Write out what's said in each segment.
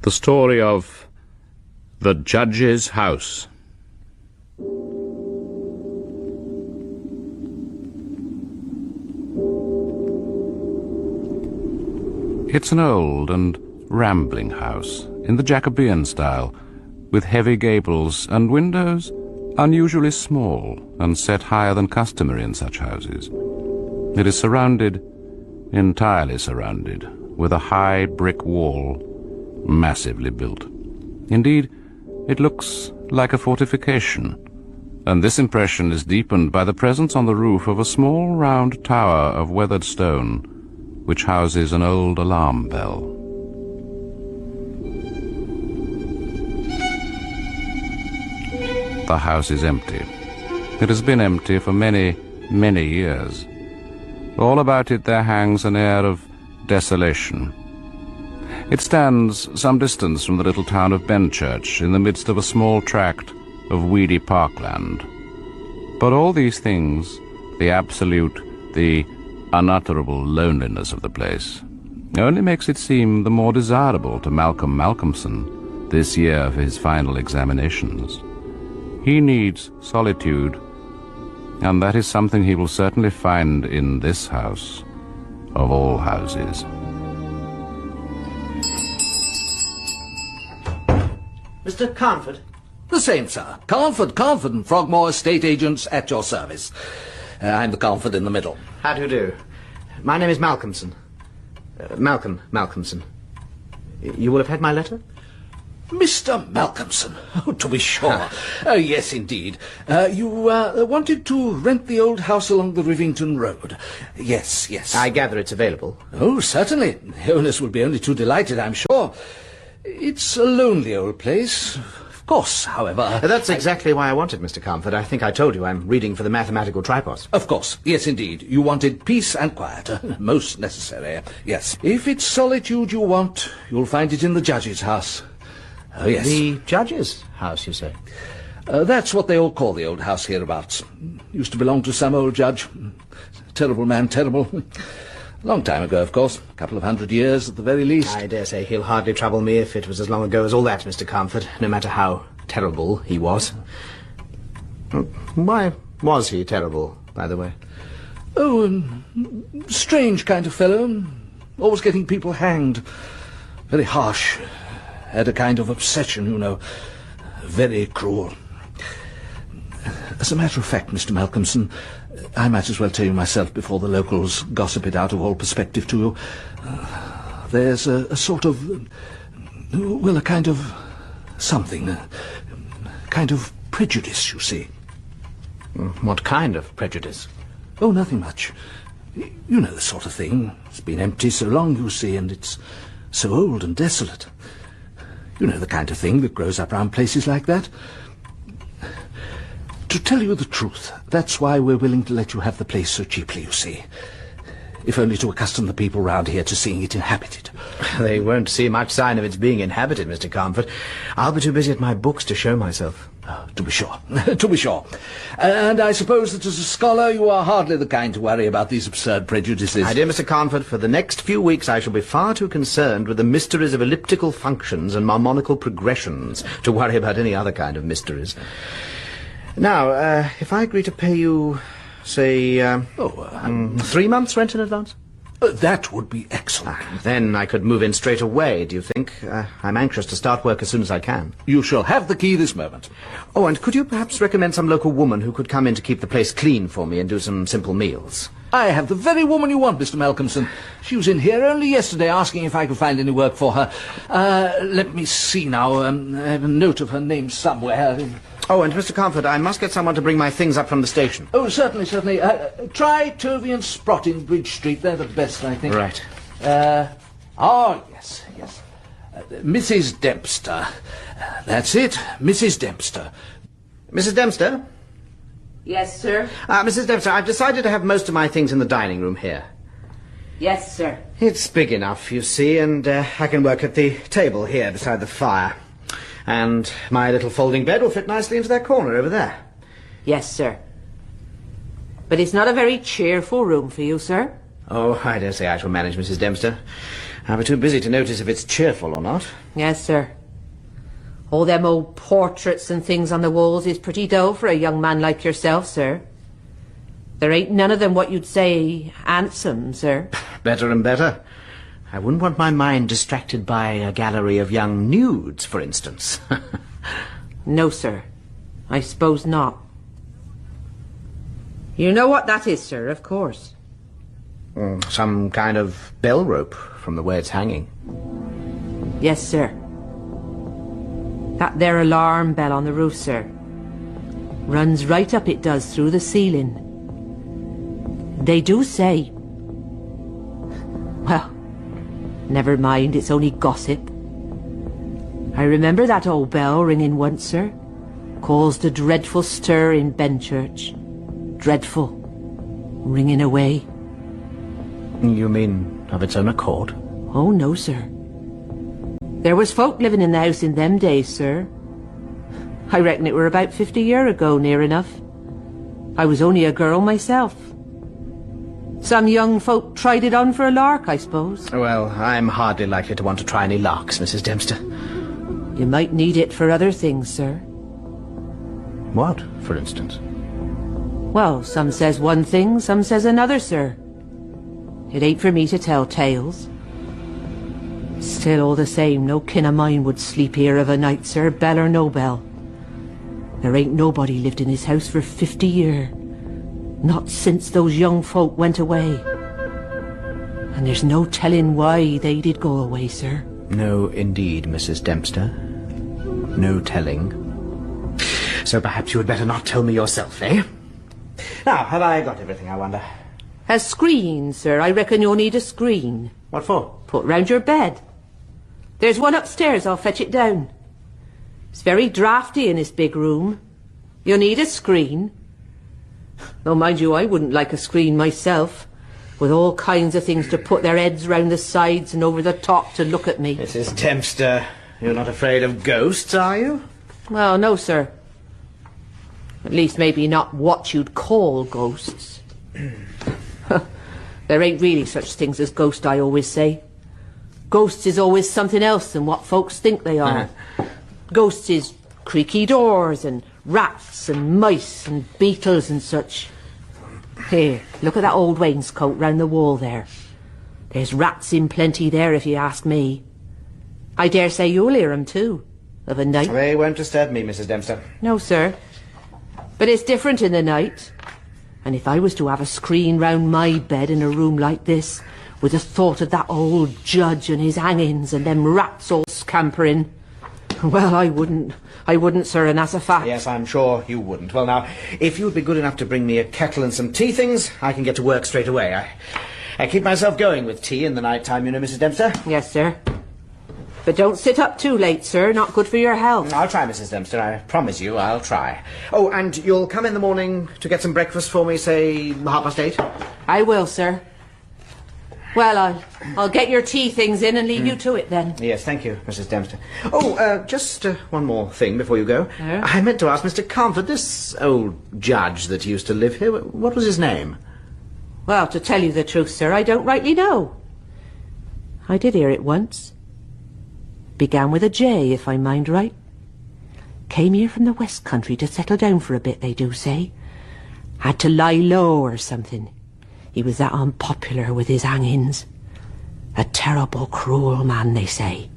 The story of the Judge's House. It's an old and rambling house in the Jacobean style, with heavy gables and windows unusually small and set higher than customary in such houses. It is surrounded, entirely surrounded, with a high brick wall, massively built. Indeed, it looks like a fortification, and this impression is deepened by the presence on the roof of a small round tower of weathered stone, which houses an old alarm bell. The house is empty. It has been empty for many, many years. All about it there hangs an air of desolation. It stands some distance from the little town of Benchurch, in the midst of a small tract of weedy parkland. But all these things, the absolute, the unutterable loneliness of the place, only makes it seem the more desirable to Malcolmson this year for his final examinations. He needs solitude, and that is something he will certainly find in this house, of all houses. Mr. Carnford? The same, sir. Carnford and Frogmore Estate Agents at your service. I'm the Carnford in the middle. How do you do? My name is Malcolmson. Malcolmson. You will have had my letter? Mr. Malcolmson. Oh, to be sure. Yes, indeed. You wanted to rent the old house along the Rivington Road. Yes. I gather it's available. Oh, certainly. The owners will be only too delighted, I'm sure. It's a lonely old place. Of course, however... That's exactly why I wanted, Mr. Carnford. I think I told you I'm reading for the mathematical tripos. Of course. Yes, indeed. You wanted peace and quiet. Most necessary. Yes. If it's solitude you want, you'll find it in the Judge's house. Oh, yes. The Judge's house, you say? That's what they all call the old house hereabouts. Used to belong to some old judge. Terrible man, terrible. Long time ago, of course. A couple of 100 years at the very least. I dare say he'll hardly trouble me if it was as long ago as all that, Mr. Carnford, no matter how terrible he was. Why was he terrible, by the way? Oh, strange kind of fellow. Always getting people hanged. Very harsh. Had a kind of obsession, you know. Very cruel. As a matter of fact, Mr. Malcolmson, I might as well tell you myself before the locals gossip it out of all perspective to you. There's a sort of... well, a kind of... something. A kind of prejudice, you see. What kind of prejudice? Oh, nothing much. You know the sort of thing. It's been empty so long, you see, and it's so old and desolate. You know the kind of thing that grows up round places like that. To tell you the truth, that's why we're willing to let you have the place so cheaply, you see. If only to accustom the people round here to seeing it inhabited. They won't see much sign of its being inhabited, Mr. Carnford. I'll be too busy at my books to show myself. Oh, to be sure. To be sure. And I suppose that as a scholar you are hardly the kind to worry about these absurd prejudices. My dear Mr. Carnford, for the next few weeks I shall be far too concerned with the mysteries of elliptical functions and harmonical progressions to worry about any other kind of mysteries. Now, if I agree to pay you, say, 3 months' rent in advance? That would be excellent. Then I could move in straight away, do you think? I'm anxious to start work as soon as I can. You shall have the key this moment. Oh, and could you perhaps recommend some local woman who could come in to keep the place clean for me and do some simple meals? I have the very woman you want, Mr. Malcolmson. She was in here only yesterday asking if I could find any work for her. Let me see now. I have a note of her name somewhere. Oh, and Mr. Carnford, I must get someone to bring my things up from the station. Oh, certainly. Try Tovey and Sprott in Bridge Street. They're the best, I think. Right. Yes. Mrs. Dempster. That's it, Mrs. Dempster. Mrs. Dempster? Yes, sir? Mrs. Dempster, I've decided to have most of my things in the dining room here. Yes, sir. It's big enough, you see, and I can work at the table here beside the fire. And my little folding bed will fit nicely into that corner over there. Yes, sir. But it's not a very cheerful room for you, sir. Oh, I dare say I shall manage, Mrs. Dempster. I'll be too busy to notice if it's cheerful or not. Yes, sir. All them old portraits and things on the walls is pretty dull for a young man like yourself, sir. There ain't none of them what you'd say handsome, sir. Better and better. I wouldn't want my mind distracted by a gallery of young nudes, for instance. No, sir. I suppose not. You know what that is, sir, of course. Some kind of bell rope, from the way it's hanging. Yes, sir. That there alarm bell on the roof, sir. Runs right up, it does, through the ceiling. They do say... Well, never mind, it's only gossip. I remember that old bell ringing once, sir. Caused a dreadful stir in Benchurch. Dreadful. Ringing away. You mean of its own accord? Oh, no, sir. There was folk living in the house in them days, sir. I reckon it were about 50 year ago, near enough. I was only a girl myself. Some young folk tried it on for a lark, I suppose. Well, I'm hardly likely to want to try any larks, Mrs. Dempster. You might need it for other things, sir. What, for instance? Well, some says one thing, some says another, sir. It ain't for me to tell tales. Still, all the same, no kin of mine would sleep here of a night, sir, bell or no bell. There ain't nobody lived in this house for 50 year. Not since those young folk went away. And there's no telling why they did go away, sir. No, indeed, Mrs. Dempster. No telling. So perhaps you had better not tell me yourself, eh? Now, have I got everything, I wonder? A screen, sir. I reckon you'll need a screen. What for? Put round your bed. There's one upstairs, I'll fetch it down. It's very draughty in this big room. You'll need a screen. Though, mind you, I wouldn't like a screen myself, with all kinds of things to put their heads round the sides and over the top to look at me. Mrs. Dempster, you're not afraid of ghosts, are you? Well, no, sir. At least maybe not what you'd call ghosts. There ain't really such things as ghosts, I always say. Ghosts is always something else than what folks think they are. Ghosts is creaky doors and rats and mice and beetles and such. Here, look at that old wainscot round the wall there. There's rats in plenty there, if you ask me. I dare say you'll hear 'em too, of a night. They won't disturb me, Mrs. Dempster. No, sir. But it's different in the night. And if I was to have a screen round my bed in a room like this, with the thought of that old judge and his hangings and them rats all scampering, well, I wouldn't, sir, and that's a fact. Yes, I'm sure you wouldn't. Well, now, if you would be good enough to bring me a kettle and some tea things, I can get to work straight away. I keep myself going with tea in the night time, you know, Mrs. Dempster. Yes, sir. But don't sit up too late, sir. Not good for your health. I'll try, Mrs. Dempster. I promise you I'll try. Oh, and you'll come in the morning to get some breakfast for me, say, 8:30? I will, sir. Well, I'll get your tea things in and leave you to it then. Yes, thank you, Mrs. Dempster. Oh, just one more thing before you go. Yeah? I meant to ask Mr. Comfort, this old judge that used to live here, what was his name? Well, to tell you the truth, sir, I don't rightly know. I did hear it once. Began with a J, if I mind right. Came here from the West Country to settle down for a bit, they do say. Had to lie low or something. He was that unpopular with his hangings. A terrible, cruel man, they say.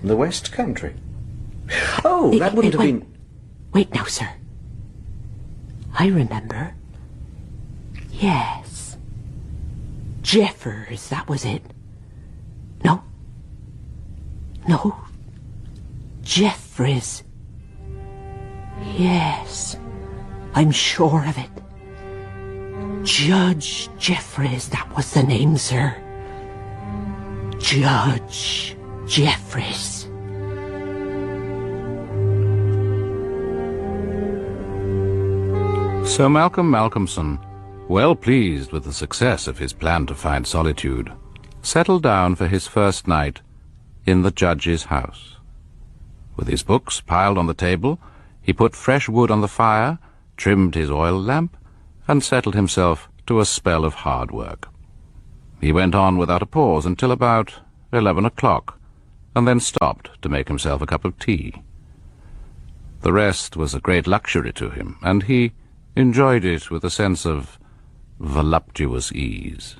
The West Country? Oh, that wouldn't have been... Wait now, sir. I remember. Yes. Jeffers, that was it. No. No. Jeffries. Yes. I'm sure of it. Judge Jeffries, that was the name, sir. Judge Jeffries. Sir Malcolmson, well pleased with the success of his plan to find solitude, settled down for his first night in the judge's house. With his books piled on the table, he put fresh wood on the fire, trimmed his oil lamp, and settled himself to a spell of hard work. He went on without a pause until about 11 o'clock, and then stopped to make himself a cup of tea. The rest was a great luxury to him, and he enjoyed it with a sense of voluptuous ease.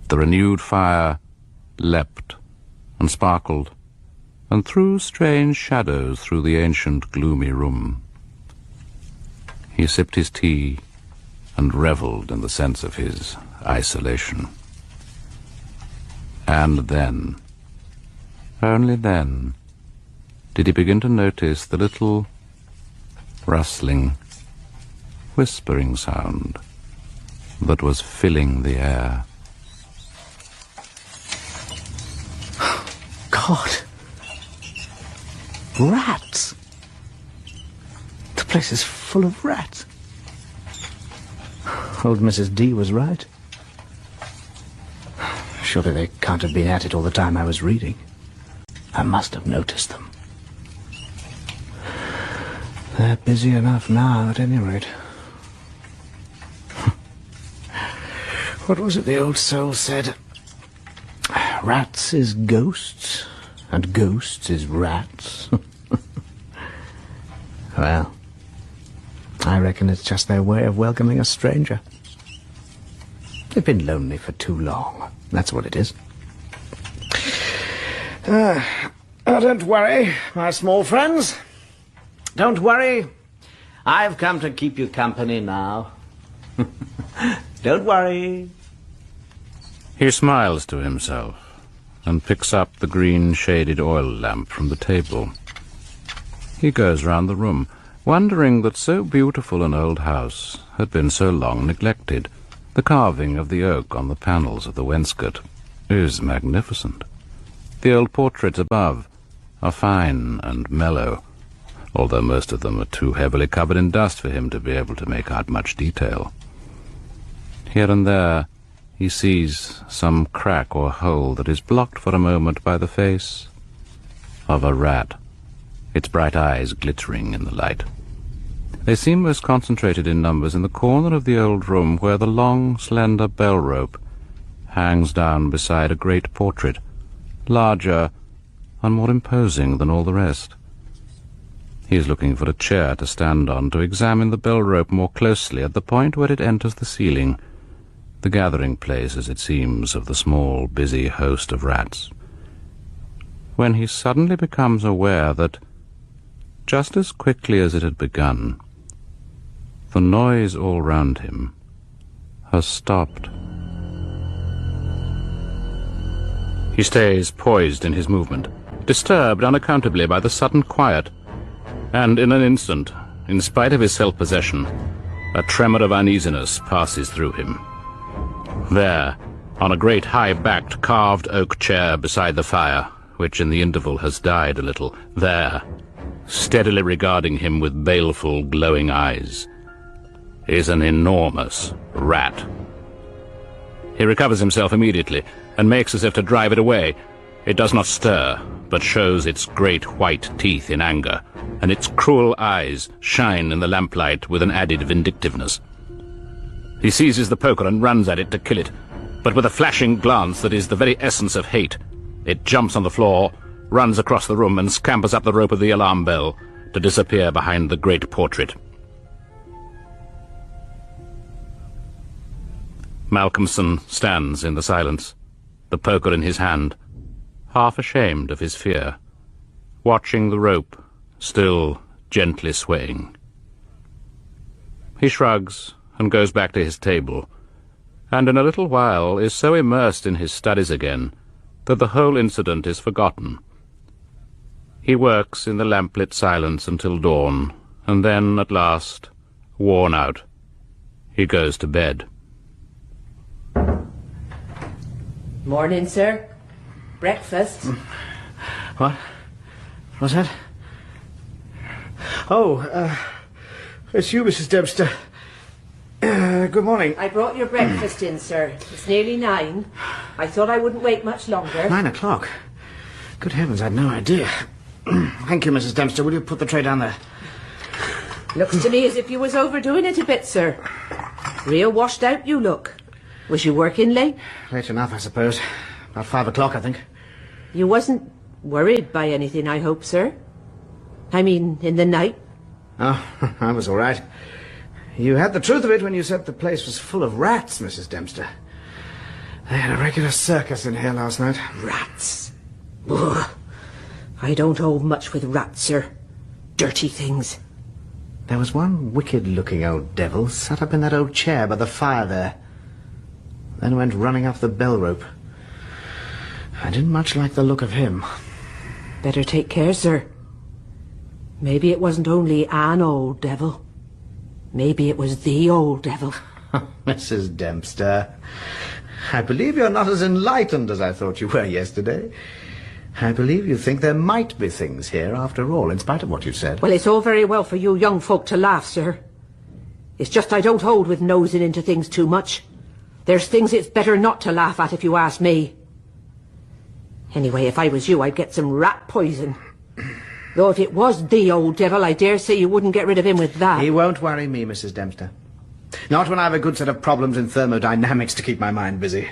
The renewed fire leapt and sparkled, and threw strange shadows through the ancient gloomy room. He sipped his tea and revelled in the sense of his isolation. And then, only then, did he begin to notice the little rustling, whispering sound that was filling the air. God! Rats! The place is full of rats. Old Mrs. D was right. Surely they can't have been at it all the time I was reading. I must have noticed them. They're busy enough now, at any rate. What was it the old soul said? Rats is ghosts, and ghosts is rats. Well, I reckon it's just their way of welcoming a stranger. They've been lonely for too long. That's what it is. Don't worry, my small friends. Don't worry. I've come to keep you company now. Don't worry. He smiles to himself and picks up the green-shaded oil lamp from the table. He goes round the room, wondering that so beautiful an old house had been so long neglected. The carving of the oak on the panels of the wainscot is magnificent. The old portraits above are fine and mellow, although most of them are too heavily covered in dust for him to be able to make out much detail. Here and there he sees some crack or hole that is blocked for a moment by the face of a rat, its bright eyes glittering in the light. They seem most concentrated in numbers in the corner of the old room where the long, slender bell rope hangs down beside a great portrait, larger and more imposing than all the rest. He is looking for a chair to stand on to examine the bell rope more closely at the point where it enters the ceiling, the gathering place, as it seems, of the small, busy host of rats, when he suddenly becomes aware that, just as quickly as it had begun, the noise all round him has stopped. He stays poised in his movement, disturbed unaccountably by the sudden quiet, and in an instant, in spite of his self-possession, a tremor of uneasiness passes through him. There, on a great high-backed carved oak chair beside the fire, which in the interval has died a little, there, steadily regarding him with baleful, glowing eyes, is an enormous rat. He recovers himself immediately and makes as if to drive it away. It does not stir, but shows its great white teeth in anger, and its cruel eyes shine in the lamplight with an added vindictiveness. He seizes the poker and runs at it to kill it, but with a flashing glance that is the very essence of hate, it jumps on the floor, runs across the room, and scampers up the rope of the alarm bell to disappear behind the great portrait. Malcolmson stands in the silence, the poker in his hand, half ashamed of his fear, watching the rope still gently swaying. He shrugs and goes back to his table, and in a little while is so immersed in his studies again that the whole incident is forgotten. He works in the lamplit silence until dawn, and then, at last, worn out, he goes to bed. Morning, sir. Breakfast. What? What's that? Oh, it's you, Mrs. Dempster. Good morning. I brought your breakfast in, sir. It's nearly 9. I thought I wouldn't wait much longer. 9 o'clock? Good heavens, I had no idea. Thank you, Mrs. Dempster. Will you put the tray down there? Looks to me as if you was overdoing it a bit, sir. Real washed out you look. Was you working late? Late enough, I suppose. About 5 o'clock, I think. You wasn't worried by anything, I hope, sir? I mean, in the night? Oh, I was all right. You had the truth of it when you said the place was full of rats, Mrs. Dempster. They had a regular circus in here last night. Rats. Ugh. I don't hold much with rats, sir. Dirty things. There was one wicked-looking old devil sat up in that old chair by the fire there. Then went running off the bell rope. I didn't much like the look of him. Better take care, sir. Maybe it wasn't only an old devil. Maybe it was the old devil. Mrs. Dempster, I believe you're not as enlightened as I thought you were yesterday. I believe you think there might be things here after all, in spite of what you said. Well, it's all very well for you young folk to laugh, sir. It's just I don't hold with nosing into things too much. There's things it's better not to laugh at, if you ask me. Anyway, if I was you, I'd get some rat poison. Though if it was the old devil, I dare say you wouldn't get rid of him with that. He won't worry me, Mrs. Dempster. Not when I have a good set of problems in thermodynamics to keep my mind busy.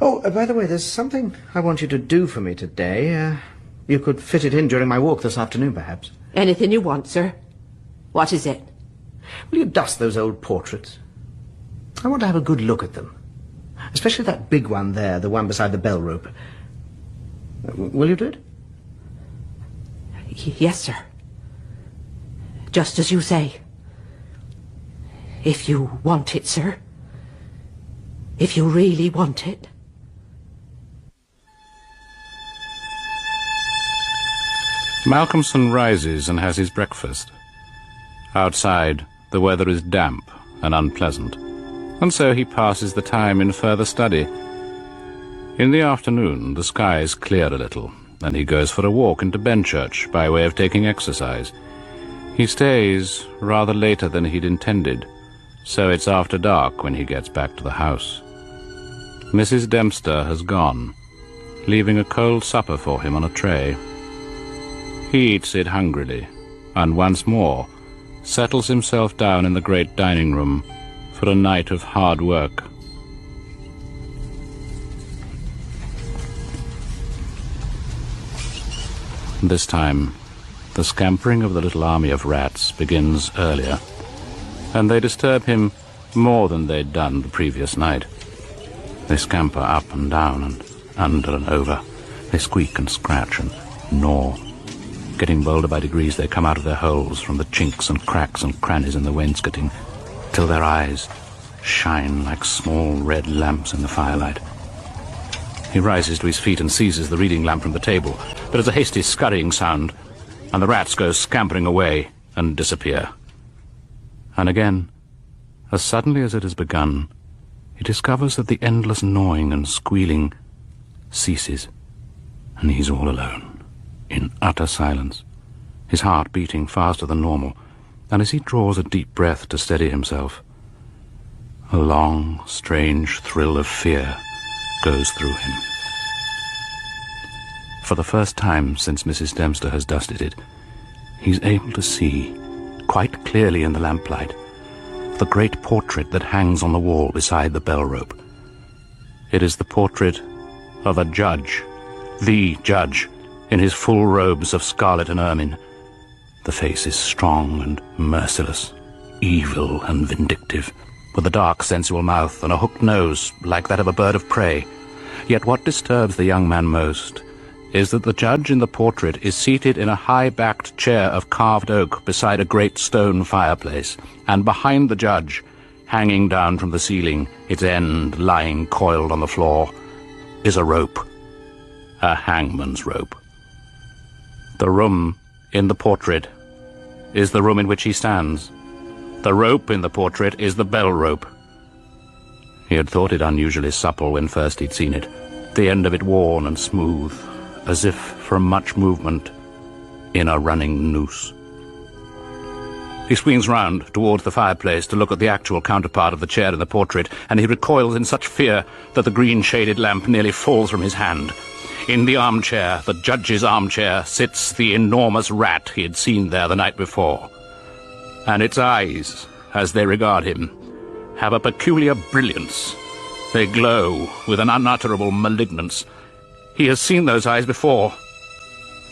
Oh, by the way, there's something I want you to do for me today. You could fit it in during my walk this afternoon, perhaps. Anything you want, sir. What is it? Will you dust those old portraits? I want to have a good look at them. Especially that big one there, the one beside the bell rope. Will you do it? Yes, sir. Just as you say. If you want it, sir. If you really want it. Malcolmson rises and has his breakfast. Outside, the weather is damp and unpleasant, and so he passes the time in further study. In the afternoon, the skies clear a little, and he goes for a walk into Benchurch by way of taking exercise. He stays rather later than he'd intended, so it's after dark when he gets back to the house. Mrs. Dempster has gone, leaving a cold supper for him on a tray. He eats it hungrily, and once more settles himself down in the great dining room for a night of hard work. This time, the scampering of the little army of rats begins earlier, and they disturb him more than they'd done the previous night. They scamper up and down and under and over. They squeak and scratch and gnaw. Getting bolder by degrees, they come out of their holes from the chinks and cracks and crannies in the wainscoting, till their eyes shine like small red lamps in the firelight. He rises to his feet and seizes the reading lamp from the table, but there's a hasty scurrying sound, and the rats go scampering away and disappear. And again, as suddenly as it has begun, he discovers that the endless gnawing and squealing ceases, and he's all alone, in utter silence, his heart beating faster than normal, and as he draws a deep breath to steady himself, a long, strange thrill of fear goes through him. For the first time since Mrs. Dempster has dusted it, he's able to see, quite clearly in the lamplight, the great portrait that hangs on the wall beside the bell rope. It is the portrait of a judge, the judge, in his full robes of scarlet and ermine. The face is strong and merciless, evil and vindictive, with a dark, sensual mouth and a hooked nose like that of a bird of prey. Yet what disturbs the young man most is that the judge in the portrait is seated in a high-backed chair of carved oak beside a great stone fireplace, and behind the judge, hanging down from the ceiling, its end lying coiled on the floor, is a rope, a hangman's rope. The room in the portrait is the room in which he stands. The rope in the portrait is the bell rope. He had thought it unusually supple when first he'd seen it, the end of it worn and smooth, as if from much movement in a running noose. He swings round towards the fireplace to look at the actual counterpart of the chair in the portrait, and he recoils in such fear that the green-shaded lamp nearly falls from his hand. In the armchair, the judge's armchair, sits the enormous rat he had seen there the night before, and its eyes, as they regard him, have a peculiar brilliance, They glow with an unutterable malignance. He has seen those eyes before.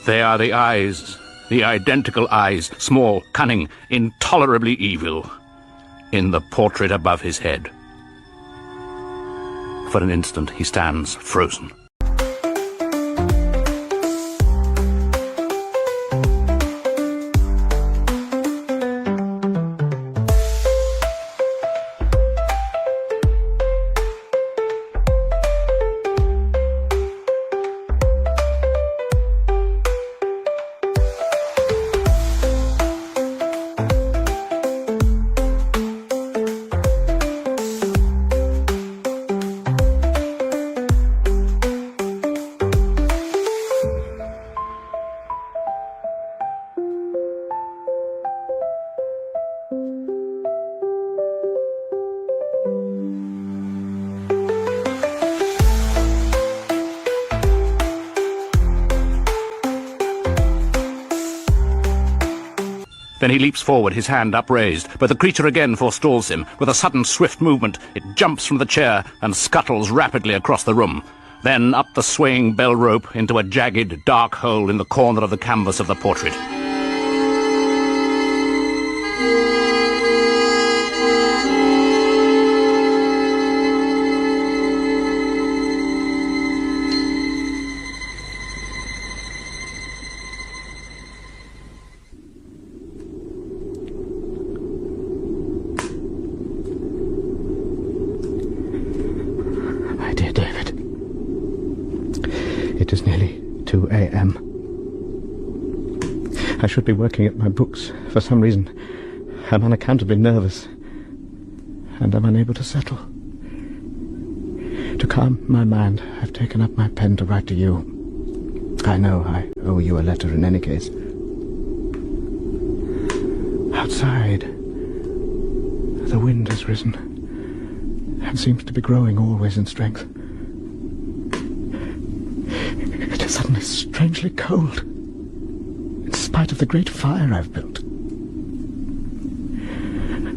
They are the eyes, the identical eyes, small, cunning, intolerably evil, in the portrait above his head. For an instant he stands frozen. Then he leaps forward, his hand upraised, but the creature again forestalls him. With a sudden, swift movement, it jumps from the chair and scuttles rapidly across the room. Then up the swaying bell rope into a jagged, dark hole in the corner of the canvas of the portrait. It is nearly 2 a.m. I should be working at my books. For some reason, I'm unaccountably nervous, and I'm unable to settle. To calm my mind, I've taken up my pen to write to you. I know I owe you a letter in any case. Outside, the wind has risen, and seems to be growing always in strength. It is suddenly strangely cold, in spite of the great fire I've built.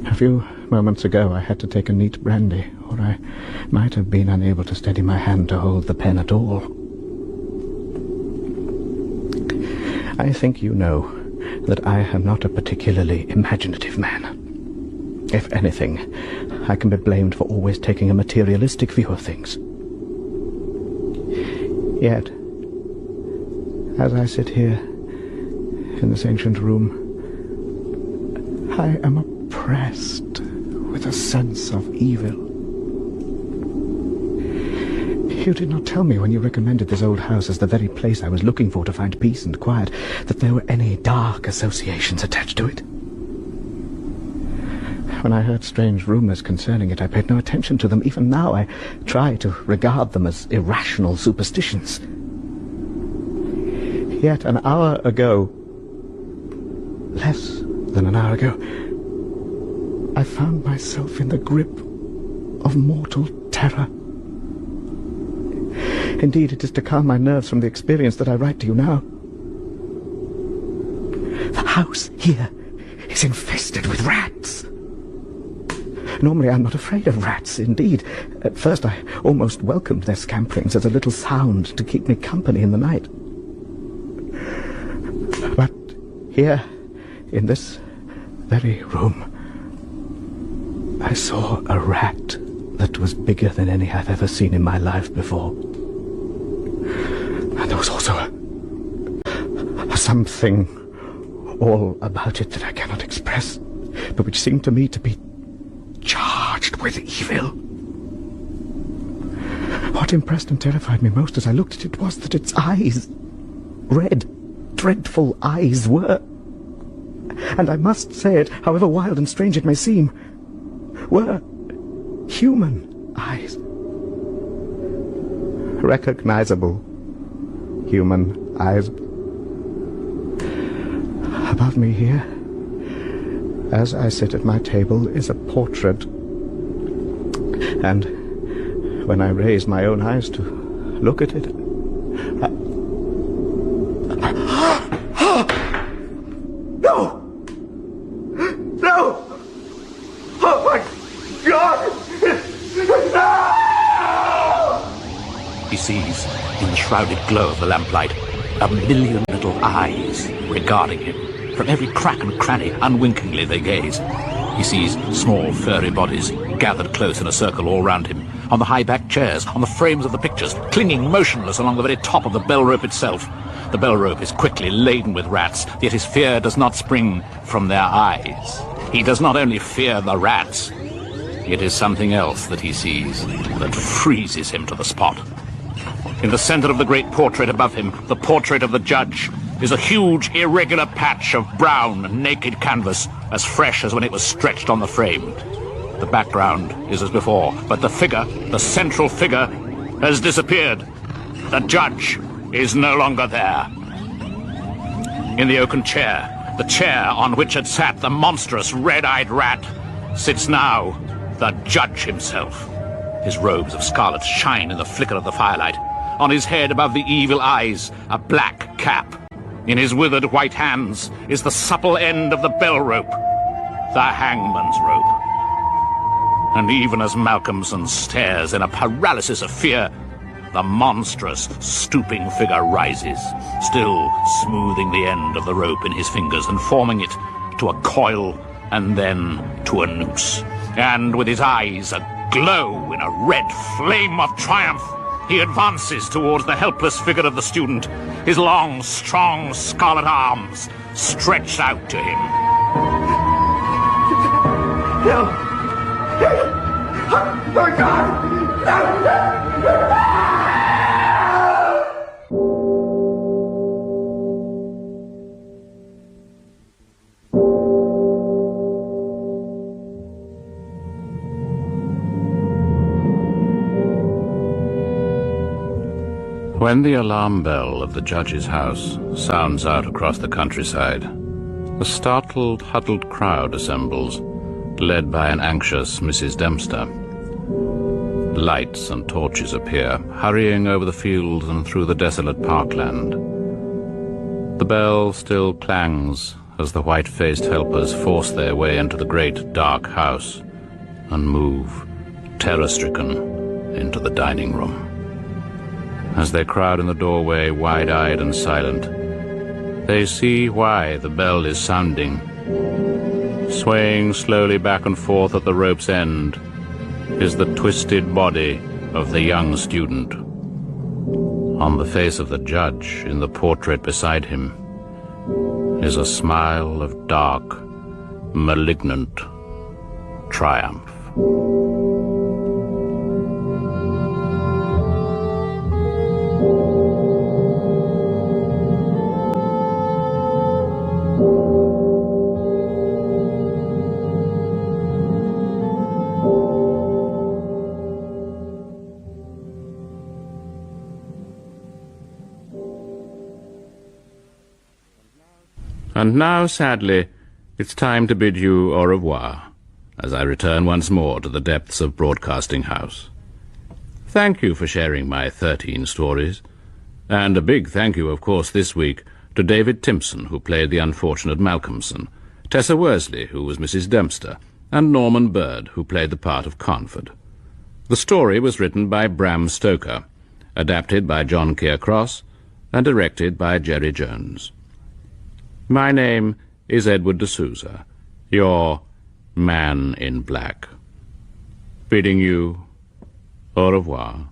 A few moments ago I had to take a neat brandy, or I might have been unable to steady my hand to hold the pen at all. I think you know that I am not a particularly imaginative man. If anything, I can be blamed for always taking a materialistic view of things. Yet, as I sit here in this ancient room, I am oppressed with a sense of evil. You did not tell me when you recommended this old house as the very place I was looking for to find peace and quiet that there were any dark associations attached to it. When I heard strange rumors concerning it, I paid no attention to them. Even now, I try to regard them as irrational superstitions. Yet an hour ago, less than an hour ago, I found myself in the grip of mortal terror. Indeed, it is to calm my nerves from the experience that I write to you now. The house here is infested with rats. Normally I'm not afraid of rats. Indeed, at first I almost welcomed their scamperings as a little sound to keep me company in the night. But here, in this very room, I saw a rat that was bigger than any I've ever seen in my life before. And there was also a something all about it that I cannot express, but which seemed to me to be charged with evil. What impressed and terrified me most as I looked at it was that its eyes, red, dreadful eyes, were, and I must say it, however wild and strange it may seem, were human eyes. Recognizable human eyes. Above me here, as I sit at my table, is a portrait, and when I raise my own eyes to look at it, No! No! Oh my God! No! shrouded glow of the lamplight, 1,000,000 little eyes regarding him. From every crack and cranny, unwinkingly they gaze. He sees small, furry bodies gathered close in a circle all round him, on the high-backed chairs, on the frames of the pictures, clinging motionless along the very top of the bell rope itself. The bell rope is quickly laden with rats, yet his fear does not spring from their eyes. He does not only fear the rats, it is something else that he sees that freezes him to the spot. In the center of the great portrait above him, the portrait of the judge, is a huge, irregular patch of brown, naked canvas, as fresh as when it was stretched on the frame. The background is as before, but the figure, the central figure, has disappeared. The judge is no longer there. In the oaken chair, the chair on which had sat the monstrous red-eyed rat, sits now the judge himself. His robes of scarlet shine in the flicker of the firelight. On his head, above the evil eyes, a black cap. In his withered white hands is the supple end of the bell rope, the hangman's rope. And even as Malcolmson stares in a paralysis of fear, the monstrous, stooping figure rises, still smoothing the end of the rope in his fingers and forming it to a coil and then to a noose. And with his eyes aglow in a red flame of triumph, he advances towards the helpless figure of the student, his long, strong, scarlet arms stretched out to him. No! Oh, God! No! When the alarm bell of the judge's house sounds out across the countryside, a startled, huddled crowd assembles, led by an anxious Mrs. Dempster. Lights and torches appear, hurrying over the fields and through the desolate parkland. The bell still clangs as the white-faced helpers force their way into the great, dark house and move, terror-stricken, into the dining room. As they crowd in the doorway, wide-eyed and silent, they see why the bell is sounding. Swaying slowly back and forth at the rope's end is the twisted body of the young student. On the face of the judge, in the portrait beside him, is a smile of dark, malignant triumph. And now, sadly, it's time to bid you au revoir, as I return once more to the depths of Broadcasting House. Thank you for sharing my 13 stories, and a big thank you, of course, this week to David Timson, who played the unfortunate Malcolmson, Tessa Worsley, who was Mrs. Dempster, and Norman Bird, who played the part of Carnford. The story was written by Bram Stoker, adapted by John Keir Cross, and directed by Jerry Jones. My name is Edward de Souza, your man in black, bidding you au revoir.